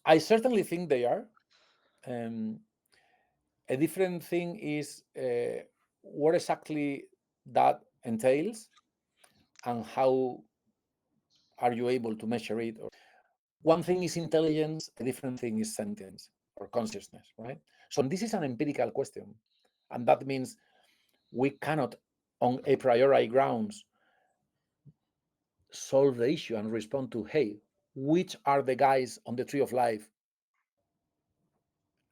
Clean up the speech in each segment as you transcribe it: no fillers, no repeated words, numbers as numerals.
I certainly think they are. A different thing is what exactly that entails and how are you able to measure it. One thing is intelligence, a different thing is sentience or consciousness, right? So this is an empirical question. And that means we cannot, on a priori grounds, solve the issue and respond to, hey, which are the guys on the tree of life?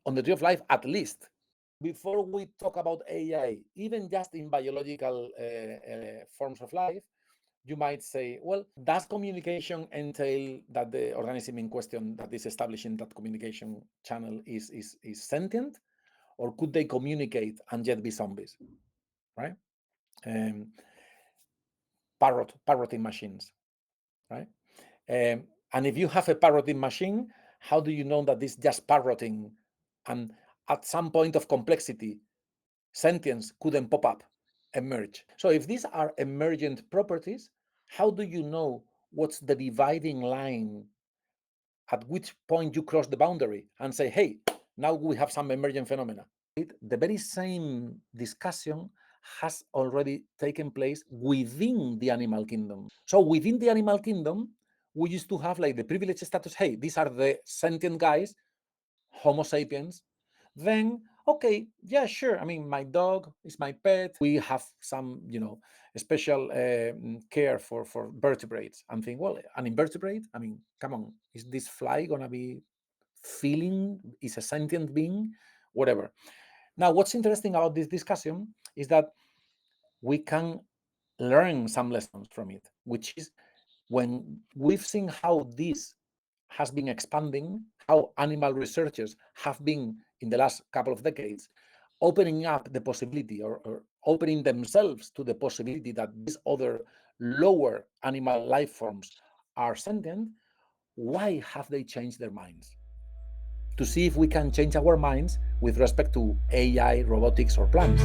On the tree of life, at least. Before we talk about AI, even just in biological forms of life, you might say, well, does communication entail that the organism in question that is establishing that communication channel is sentient? Or could they communicate and yet be zombies, right? Parroting machines, right? And if you have a parroting machine, how do you know that it's just parroting? And at some point of complexity, sentience couldn't pop up, emerge. So if these are emergent properties, how do you know what's the dividing line at which point you cross the boundary and say, hey, now we have some emergent phenomena? The very same discussion has already taken place within the animal kingdom. So within the animal kingdom, we used to have like the privileged status, hey, these are the sentient guys, Homo sapiens. Then, okay, yeah, sure. I mean, my dog is my pet. We have some, special care for vertebrates. I'm thinking, well, an invertebrate, I mean, come on, is this fly gonna be feeling? Is a sentient being? Whatever. Now, what's interesting about this discussion is that we can learn some lessons from it, which is when we've seen how this has been expanding, how animal researchers have been in the last couple of decades opening up the possibility or opening themselves to the possibility that these other lower animal life forms are sentient. Why have they changed their minds? To see if we can change our minds with respect to AI, robotics, or plants.